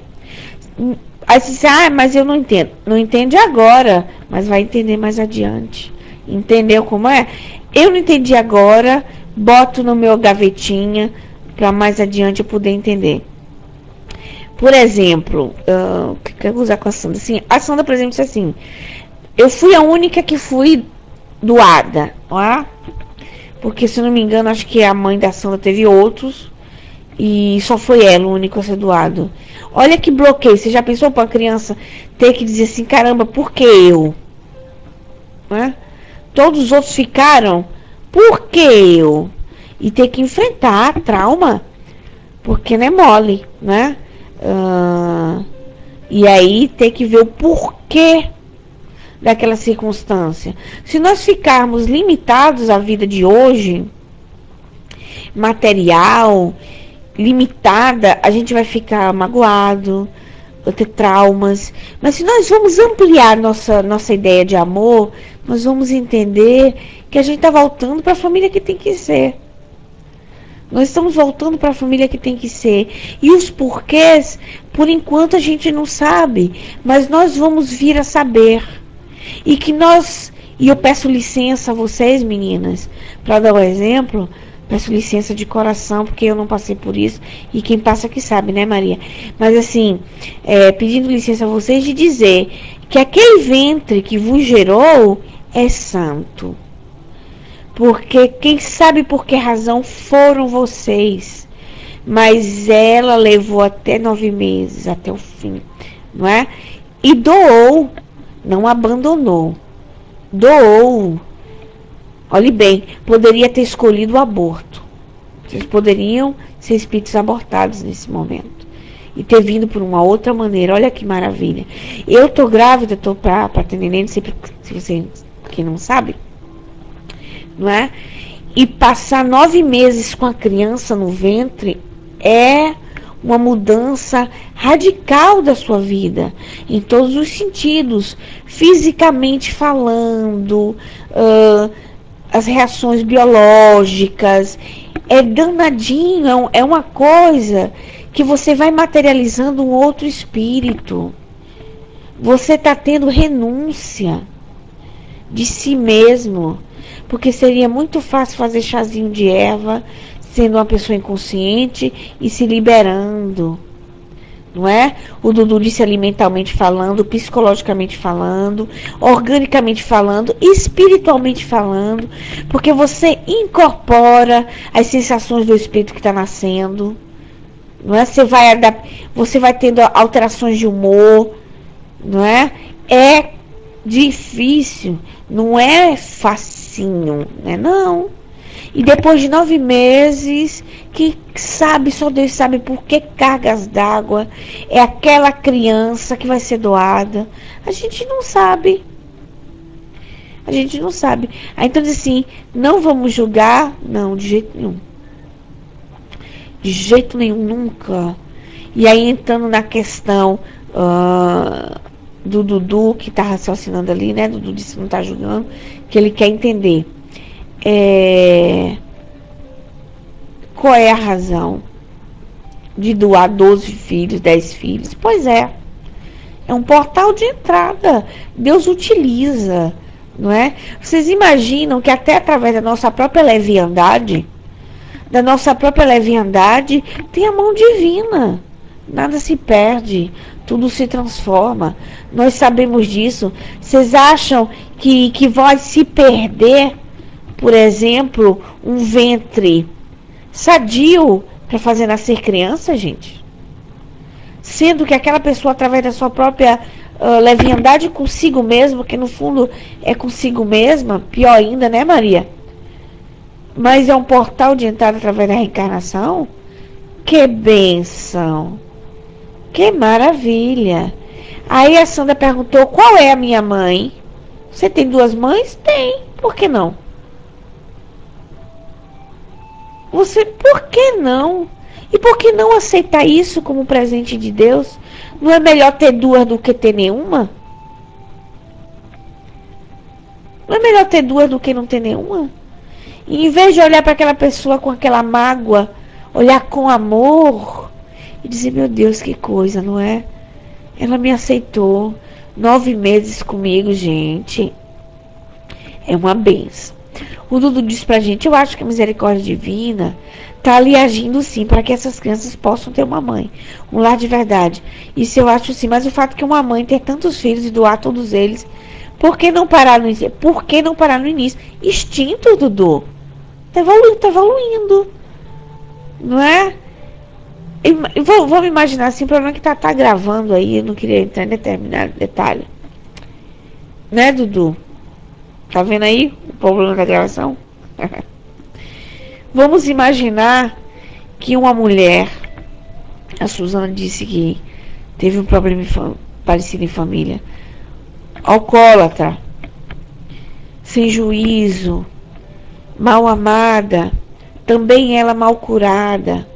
Aí você diz, mas eu não entendo. Não entende agora, mas vai entender mais adiante. Entendeu como é? Eu não entendi agora, boto no meu gavetinha para mais adiante eu poder entender. Por exemplo, o que eu vou usar com a Sandra? Assim, a Sandra, por exemplo, disse assim, eu fui a única que fui doada, não é? Porque, se eu não me engano, acho que a mãe da Sandra teve outros e só foi ela o único a ser doado. Olha que bloqueio. Você já pensou para a criança ter que dizer assim, caramba, por que eu? Né? Todos os outros ficaram, por que eu? E ter que enfrentar trauma, porque não é mole, né? E aí ter que ver o porquê daquela circunstância. Se nós ficarmos limitados à vida de hoje, material, limitada, a gente vai ficar magoado, vai ter traumas. Mas se nós vamos ampliar nossa ideia de amor, nós vamos entender que a gente está voltando para a família que tem que ser. Nós estamos voltando para a família que tem que ser. E os porquês, por enquanto a gente não sabe, mas nós vamos vir a saber. E eu peço licença a vocês, meninas, para dar um exemplo, peço licença de coração, porque eu não passei por isso, e quem passa que sabe, né, Maria? Mas assim, pedindo licença a vocês de dizer que aquele ventre que vos gerou é santo. Porque quem sabe por que razão foram vocês, mas ela levou até 9 meses, até o fim, não é? E doou, não abandonou, doou. Olhe bem, poderia ter escolhido o aborto. Vocês poderiam ser espíritos abortados nesse momento e ter vindo por uma outra maneira. Olha que maravilha. Eu tô grávida, tô para ter neném, se você que não sabe, não é? E passar 9 meses com a criança no ventre é uma mudança radical da sua vida, em todos os sentidos, fisicamente falando, as reações biológicas, é danadinho, é uma coisa que você vai materializando um outro espírito. Você está tendo renúncia de si mesmo, porque seria muito fácil fazer chazinho de erva, sendo uma pessoa inconsciente e se liberando, não é? O Dudu disse ali mentalmente falando, psicologicamente falando, organicamente falando, espiritualmente falando, porque você incorpora as sensações do espírito que está nascendo, não é? Você vai tendo alterações de humor, não é? É difícil, não é facinho, né? Não. E depois de 9 meses, que sabe, só Deus sabe por que cargas d'água é aquela criança que vai ser doada. A gente não sabe. A gente não sabe. Aí então diz assim, não vamos julgar, não, de jeito nenhum. De jeito nenhum, nunca. E aí entrando na questão do Dudu, que está raciocinando ali, né? Dudu disse que não está julgando, que ele quer entender. Qual é a razão de doar 12 filhos, 10 filhos? Pois é um portal de entrada. Deus utiliza, não é? Vocês imaginam que até através da nossa própria leviandade, tem a mão divina. Nada se perde, tudo se transforma. Nós sabemos disso. Vocês acham que vai se perder, por exemplo, um ventre sadio para fazer nascer criança, gente? Sendo que aquela pessoa, através da sua própria leviandade consigo mesmo, que no fundo é consigo mesma, pior ainda, né, Maria? Mas é um portal de entrada através da reencarnação. Que bênção! Que maravilha! Aí a Sandra perguntou, qual é a minha mãe? Você tem duas mães? Tem. Por que não? Por que não? E por que não aceitar isso como presente de Deus? Não é melhor ter duas do que ter nenhuma? Não é melhor ter duas do que não ter nenhuma? E em vez de olhar para aquela pessoa com aquela mágoa, olhar com amor e dizer, meu Deus, que coisa, não é? Ela me aceitou. 9 meses comigo, gente. É uma benção. O Dudu diz pra gente, eu acho que a misericórdia divina tá ali agindo sim, para que essas crianças possam ter uma mãe, um lar de verdade. Isso eu acho sim, mas o fato que uma mãe ter tantos filhos e doar todos eles, por que não parar no início? Por que não parar no início? Instinto, Dudu. Tá evoluindo. Não é? Vamos imaginar assim, o problema é que tá gravando aí, eu não queria entrar em determinado detalhe. Né, Dudu? Tá vendo aí o problema da gravação? Vamos imaginar que uma mulher, a Suzana disse que teve um problema parecido em família, alcoólatra, sem juízo, mal amada, também ela mal curada,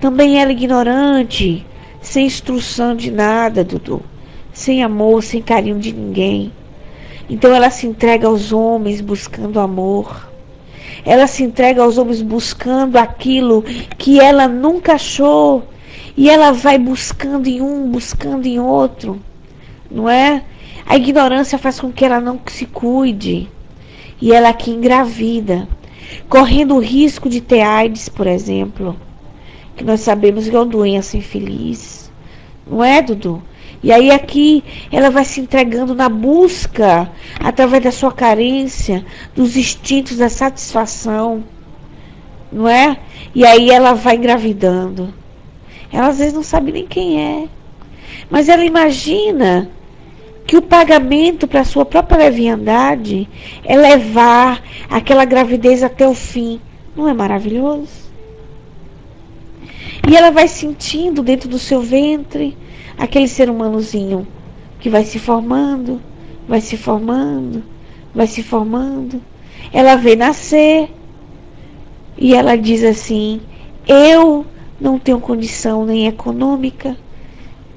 também ela ignorante, sem instrução de nada, Dudu, sem amor, sem carinho de ninguém. Então ela se entrega aos homens buscando amor. Ela se entrega aos homens buscando aquilo que ela nunca achou. E ela vai buscando em um, buscando em outro. Não é? A ignorância faz com que ela não se cuide. E ela aqui engravida. Correndo o risco de ter AIDS, por exemplo. Que nós sabemos que é uma doença infeliz. Não é, Dudu? E aí aqui ela vai se entregando na busca, através da sua carência, dos instintos da satisfação, não é? E aí ela vai engravidando. Ela às vezes não sabe nem quem é, mas ela imagina que o pagamento para a sua própria leviandade é levar aquela gravidez até o fim. Não é maravilhoso? E ela vai sentindo dentro do seu ventre aquele ser humanozinho que vai se formando, vai se formando, vai se formando. Ela vê nascer e ela diz assim, eu não tenho condição nem econômica,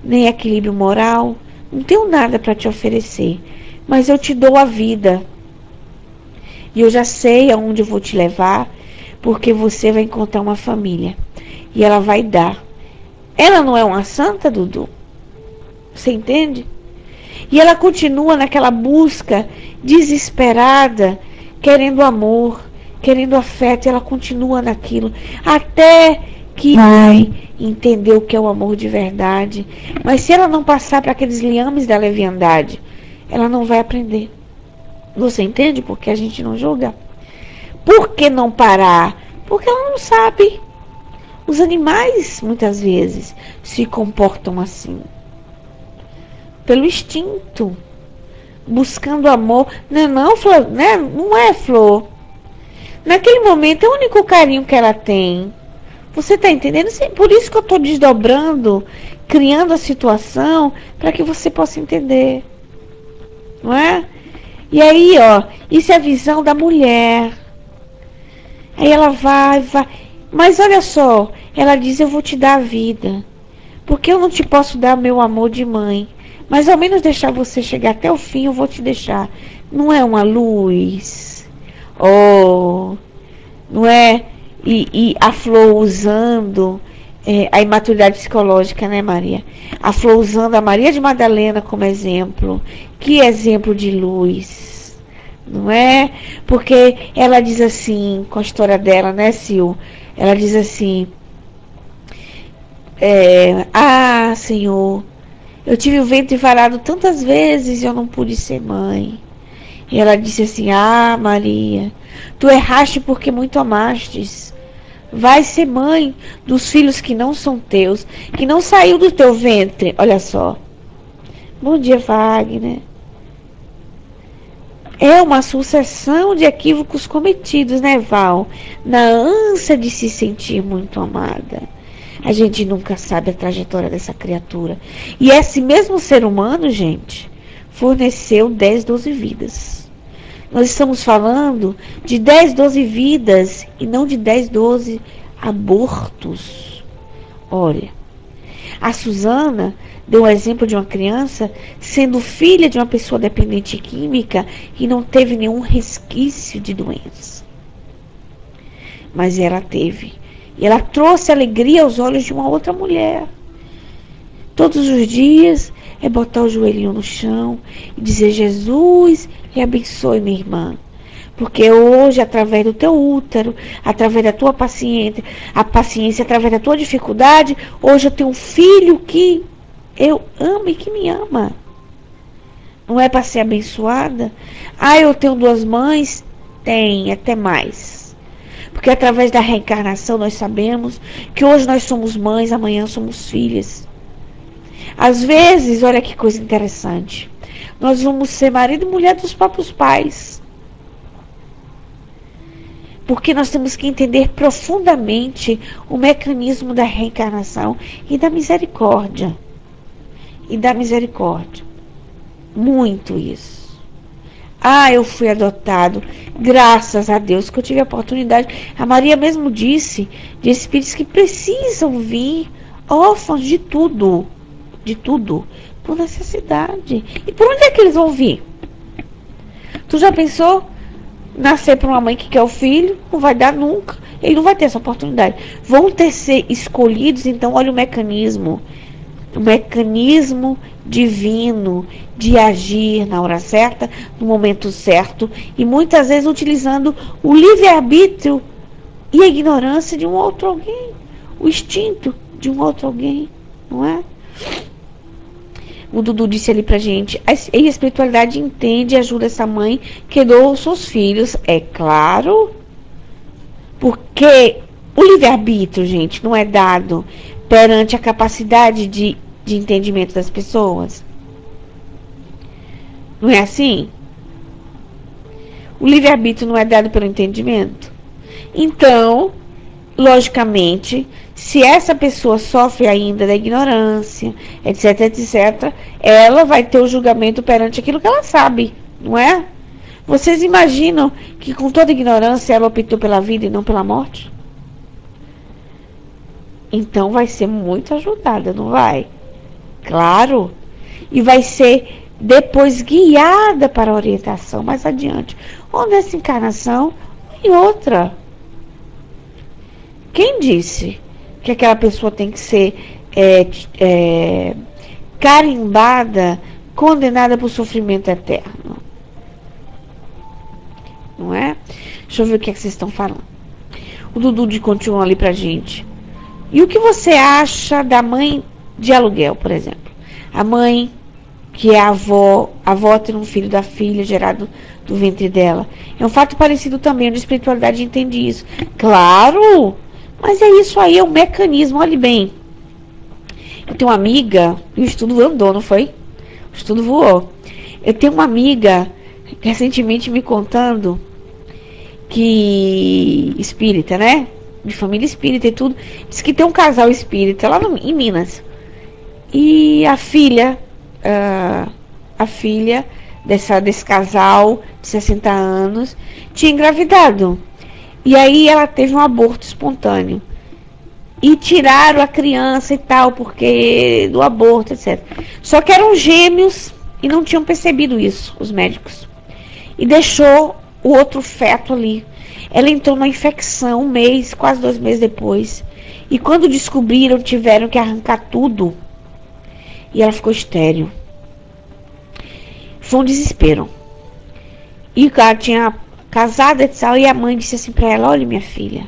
nem equilíbrio moral, não tenho nada para te oferecer, mas eu te dou a vida. E eu já sei aonde eu vou te levar, porque você vai encontrar uma família. E ela vai dar. Ela não é uma santa, Dudu? Você entende? E ela continua naquela busca desesperada, querendo amor, querendo afeto. E ela continua naquilo, até que vai entender o que é o amor de verdade. Mas se ela não passar para aqueles liames da leviandade, ela não vai aprender. Você entende? Porque a gente não julga. Por que não parar? Porque ela não sabe. Os animais, muitas vezes, se comportam assim. Pelo instinto. Buscando amor. Não, Flor, né? Não é, Flor. Naquele momento, é o único carinho que ela tem. Você está entendendo? Por isso que eu estou desdobrando, criando a situação, para que você possa entender. Não é? E aí, ó, isso é a visão da mulher. Aí ela vai. Mas olha só, ela diz, eu vou te dar a vida. Porque eu não te posso dar meu amor de mãe. Mas ao menos deixar você chegar até o fim, eu vou te deixar. Não é uma luz? Oh, não é? E a Flor usando a imaturidade psicológica, né, Maria? A Flor usando a Maria de Madalena como exemplo. Que exemplo de luz, não é? Porque ela diz assim, com a história dela, né, Sil? Ela diz assim, Senhor, eu tive o ventre varado tantas vezes e eu não pude ser mãe. E ela disse assim, Maria, tu erraste porque muito amastes. Vai ser mãe dos filhos que não são teus, que não saiu do teu ventre, olha só. Bom dia, Wagner. É uma sucessão de equívocos cometidos, né, Val? Na ânsia de se sentir muito amada. A gente nunca sabe a trajetória dessa criatura. E esse mesmo ser humano, gente, forneceu 10, 12 vidas. Nós estamos falando de 10, 12 vidas e não de 10, 12 abortos. Olha, a Suzana deu um exemplo de uma criança sendo filha de uma pessoa dependente química e não teve nenhum resquício de doença. Mas ela teve. E ela trouxe alegria aos olhos de uma outra mulher. Todos os dias é botar o joelhinho no chão e dizer: Jesus, e abençoe minha irmã. Porque hoje, através do teu útero, através da tua paciência, através da tua dificuldade, hoje eu tenho um filho que eu amo e que me ama. Não é para ser abençoada? Ah, eu tenho 2 mães? Tem, até mais. Porque através da reencarnação nós sabemos que hoje nós somos mães, amanhã somos filhas. Às vezes, olha que coisa interessante, nós vamos ser marido e mulher dos próprios pais. Porque nós temos que entender profundamente o mecanismo da reencarnação e da misericórdia. Muito isso. Ah, eu fui adotado. Graças a Deus que eu tive a oportunidade. A Maria mesmo disse de espíritos que precisam vir órfãos de tudo, por necessidade. E por onde é que eles vão vir? Tu já pensou? Nascer para uma mãe que quer o filho, não vai dar nunca. Ele não vai ter essa oportunidade. Vão ter ser escolhidos, então olha o mecanismo divino de agir na hora certa, no momento certo, e muitas vezes utilizando o livre-arbítrio e a ignorância de um outro alguém, o instinto de um outro alguém, não é? O Dudu disse ali pra gente: a espiritualidade entende e ajuda essa mãe que doou os seus filhos. É claro, porque o livre-arbítrio, gente, não é dado perante a capacidade de entendimento das pessoas. Não é assim? O livre-arbítrio não é dado pelo entendimento. Então, logicamente, se essa pessoa sofre ainda da ignorância, etc, etc, ela vai ter o julgamento perante aquilo que ela sabe, não é? Vocês imaginam que com toda ignorância ela optou pela vida e não pela morte? Então vai ser muito ajudada, não vai? Claro. E vai ser depois guiada para a orientação mais adiante. Ou nessa encarnação, ou em outra. Quem disse que aquela pessoa tem que ser carimbada, condenada por sofrimento eterno? Não é? Deixa eu ver o que é que vocês estão falando. O Dudu continua ali pra gente. E o que você acha da mãe de aluguel, por exemplo? A mãe que é a avó ter um filho da filha gerado do ventre dela. É um fato parecido também, onde a espiritualidade entende isso. Claro! Mas é isso aí, é um mecanismo, olhe bem. Eu tenho uma amiga, e o estudo andou, não foi? O estudo voou. Eu tenho uma amiga, recentemente me contando, que espírita, né? De família espírita e tudo. Diz que tem um casal espírita lá em Minas. E a filha desse casal de 60 anos tinha engravidado. E aí ela teve um aborto espontâneo. E tiraram a criança e tal, porque do aborto, etc. Só que eram gêmeos e não tinham percebido isso, os médicos. E deixou o outro feto ali. Ela entrou numa infecção 1 mês, quase 2 meses depois. E quando descobriram, tiveram que arrancar tudo. E ela ficou estéril. Foi um desespero. E o cara tinha casado e tal, e a mãe disse assim pra ela: olha, minha filha,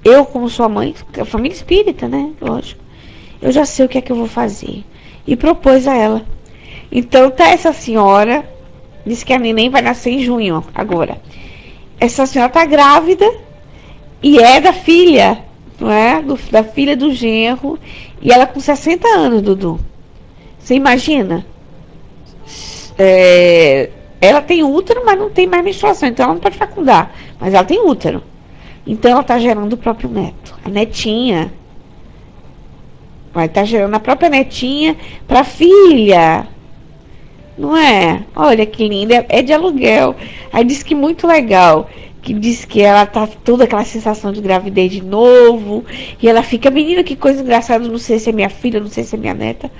eu como sua mãe, família espírita, né, lógico, eu já sei o que é que eu vou fazer. E propôs a ela. Então tá essa senhora, disse que a neném vai nascer em junho agora. Essa senhora tá grávida e é da filha, não é? Da filha do genro, e ela com 60 anos, Dudu. Você imagina? Ela tem útero, mas não tem mais menstruação, então ela não pode fecundar. Mas ela tem útero. Então ela está gerando o próprio neto. A netinha. Vai estar gerando a própria netinha para filha. Não é? Olha que linda. É de aluguel. Aí diz que muito legal. Que diz que ela tá toda aquela sensação de gravidez de novo. E ela fica, menina, que coisa engraçada. Não sei se é minha filha, não sei se é minha neta.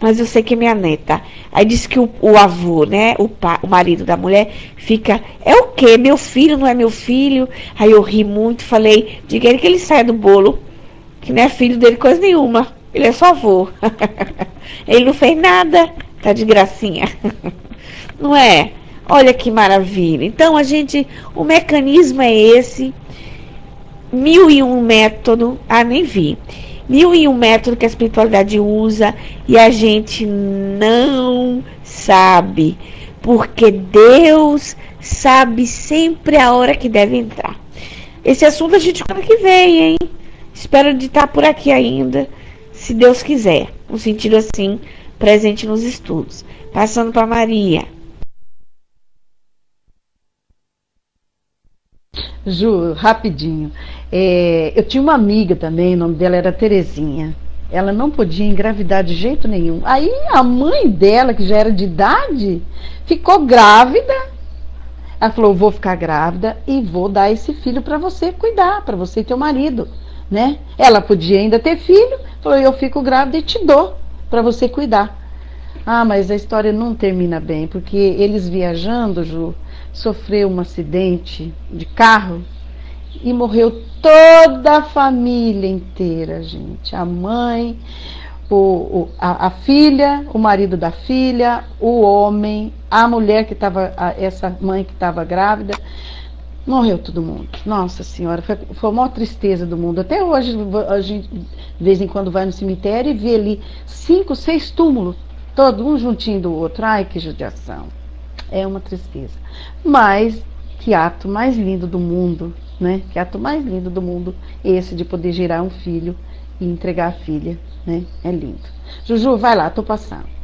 Mas eu sei que é minha neta. Aí diz que o avô, né? O marido da mulher fica, é o quê? Meu filho, não é meu filho? Aí eu ri muito, falei, diga ele que ele saia do bolo. Que não é filho dele coisa nenhuma. Ele é só avô. Ele não fez nada. Tá de gracinha. Não é? Olha que maravilha. Então, o mecanismo é esse. 1001 método. Nem vi. 1001 método que a espiritualidade usa e a gente não sabe. Porque Deus sabe sempre a hora que deve entrar. Esse assunto a gente quando que vem, hein? Espero de estar por aqui ainda, se Deus quiser. No sentido assim, presente nos estudos. Passando para Maria. Ju, rapidinho. Eu tinha uma amiga também, o nome dela era Terezinha. Ela não podia engravidar de jeito nenhum. Aí a mãe dela, que já era de idade, ficou grávida. Ela falou, vou ficar grávida e vou dar esse filho para você cuidar, para você e teu marido, né? Ela podia ainda ter filho, falou, eu fico grávida e te dou para você cuidar. Mas a história não termina bem, porque eles viajando, Ju, sofreu um acidente de carro e morreu toda a família inteira, gente. A mãe, a filha, o marido da filha, o homem, a mulher que estava, essa mãe que estava grávida, morreu todo mundo. Nossa Senhora, foi a maior tristeza do mundo. Até hoje a gente de vez em quando vai no cemitério e vê ali 5, 6 túmulos, todo um juntinho do outro. Ai, que judiação. É uma tristeza. Mas que ato mais lindo do mundo, né? Que ato mais lindo do mundo esse de poder gerar um filho e entregar a filha, né? É lindo. Juju, vai lá, tô passando.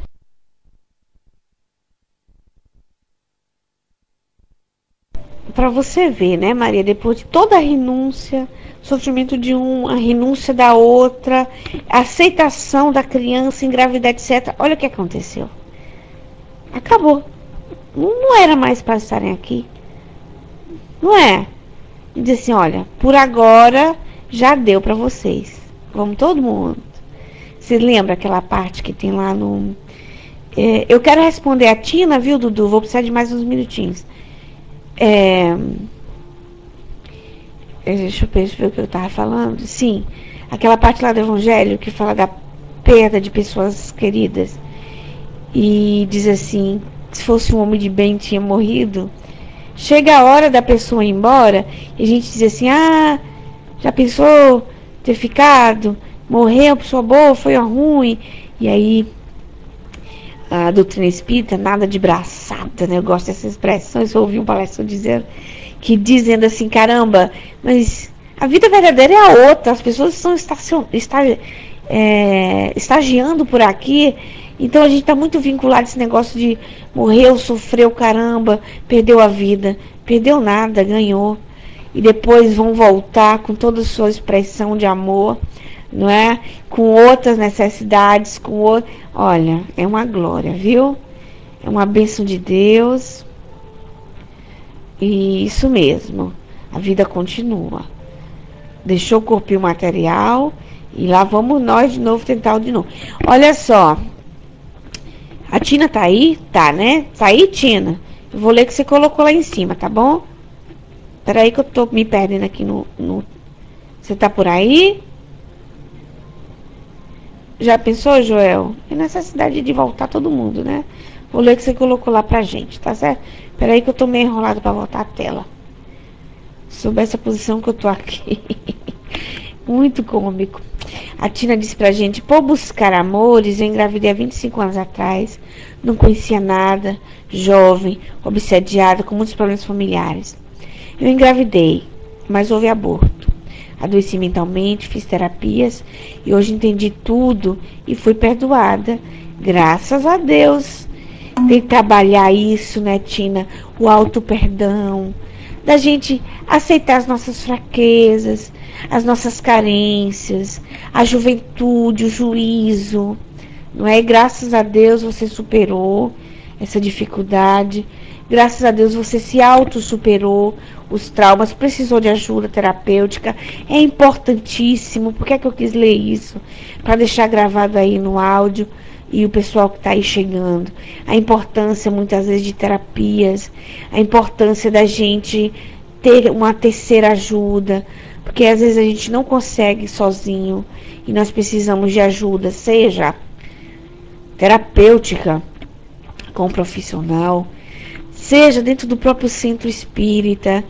Para você ver, né, Maria, depois de toda a renúncia, sofrimento de um, a renúncia da outra, a aceitação da criança, engravidar, etc. Olha o que aconteceu. Acabou. Não era mais para estarem aqui. Não é? E diz assim, olha, por agora já deu para vocês. Vamos todo mundo. Você lembra aquela parte que tem lá no... eu quero responder a Tina, viu, Dudu? Vou precisar de mais uns minutinhos. Deixa eu ver o que eu estava falando. Sim, aquela parte lá do Evangelho que fala da perda de pessoas queridas. E diz assim, se fosse um homem de bem tinha morrido. Chega a hora da pessoa ir embora e a gente diz assim, já pensou ter ficado? Morreu, uma pessoa boa, foi ruim. E aí a doutrina espírita, nada de braçada, né? Eu gosto dessa expressão. Eu ouvi um palestrante dizendo assim, caramba, mas a vida verdadeira é a outra. As pessoas estão estagiando por aqui. Então a gente está muito vinculado a esse negócio de morreu, sofreu, caramba, perdeu a vida. Perdeu nada, ganhou. E depois vão voltar com toda a sua expressão de amor, não é? Com outras necessidades, olha, é uma glória, viu? É uma bênção de Deus. E isso mesmo, a vida continua. Deixou o corpinho material e lá vamos nós de novo tentar de novo. Olha só, a Tina tá aí? Tá, né? Tá aí, Tina? Eu vou ler o que você colocou lá em cima, tá bom? Peraí que eu tô me perdendo aqui no... Você tá por aí? Já pensou, Joel? É necessidade de voltar todo mundo, né? Vou ler o que você colocou lá pra gente, tá certo? Peraí que eu tô meio enrolado pra voltar a tela. Sob essa posição que eu tô aqui. Muito cômico. A Tina disse pra gente, por buscar amores, eu engravidei há 25 anos atrás. Não conhecia nada, jovem, obsediada, com muitos problemas familiares. Eu engravidei, mas houve aborto. adoeci mentalmente, fiz terapias e hoje entendi tudo e fui perdoada. Graças a Deus. Tem que trabalhar isso, né, Tina? O auto-perdão, da gente aceitar as nossas fraquezas, as nossas carências, a juventude, o juízo, não é? Graças a Deus você superou essa dificuldade. Graças a Deus você se auto-superou os traumas, precisou de ajuda terapêutica. É importantíssimo. Por que é que eu quis ler isso? Para deixar gravado aí no áudio e o pessoal que está aí chegando. A importância muitas vezes de terapias, a importância da gente ter uma terceira ajuda, porque às vezes a gente não consegue sozinho e nós precisamos de ajuda, seja terapêutica com um profissional, seja dentro do próprio centro espírita,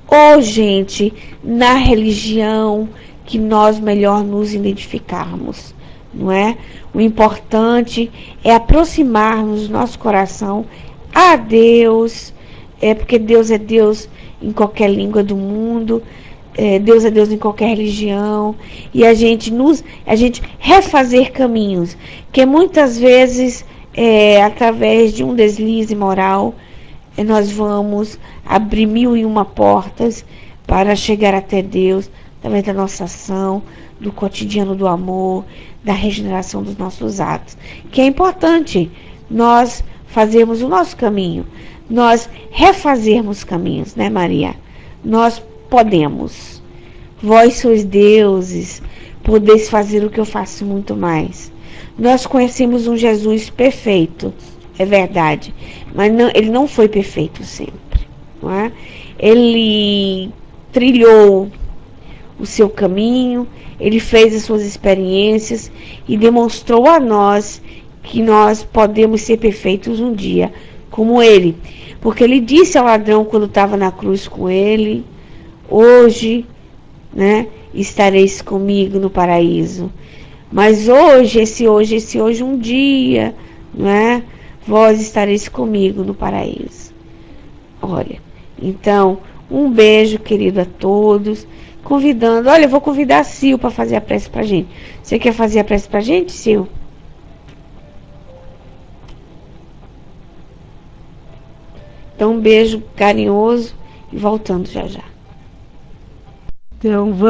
ou, gente, na religião que nós melhor nos identificarmos, não é? O importante é aproximarmos nosso coração a Deus, porque Deus é Deus em qualquer língua do mundo, Deus é Deus em qualquer religião, e a gente refazer caminhos, que muitas vezes, através de um deslize moral, nós vamos abrir 1001 portas para chegar até Deus, através da nossa ação, do cotidiano do amor, da regeneração dos nossos atos. Que é importante nós fazermos o nosso caminho, nós refazermos caminhos, né, Maria? Nós podemos. Vós sois deuses, podeis fazer o que eu faço muito mais. Nós conhecemos um Jesus perfeito, é verdade, mas não, ele não foi perfeito sempre, não é? Ele trilhou o seu caminho, ele fez as suas experiências e demonstrou a nós que nós podemos ser perfeitos um dia, como ele. Porque ele disse ao ladrão quando estava na cruz com ele: hoje, né, estareis comigo no paraíso. Mas hoje, esse hoje, um dia, né, vós estareis comigo no paraíso. Olha, então, um beijo, querido, a todos. Convidando, olha, eu vou convidar a Sil para fazer a prece pra gente. Você quer fazer a prece pra gente, Sil? Então, um beijo carinhoso e voltando já já. Então, vamos.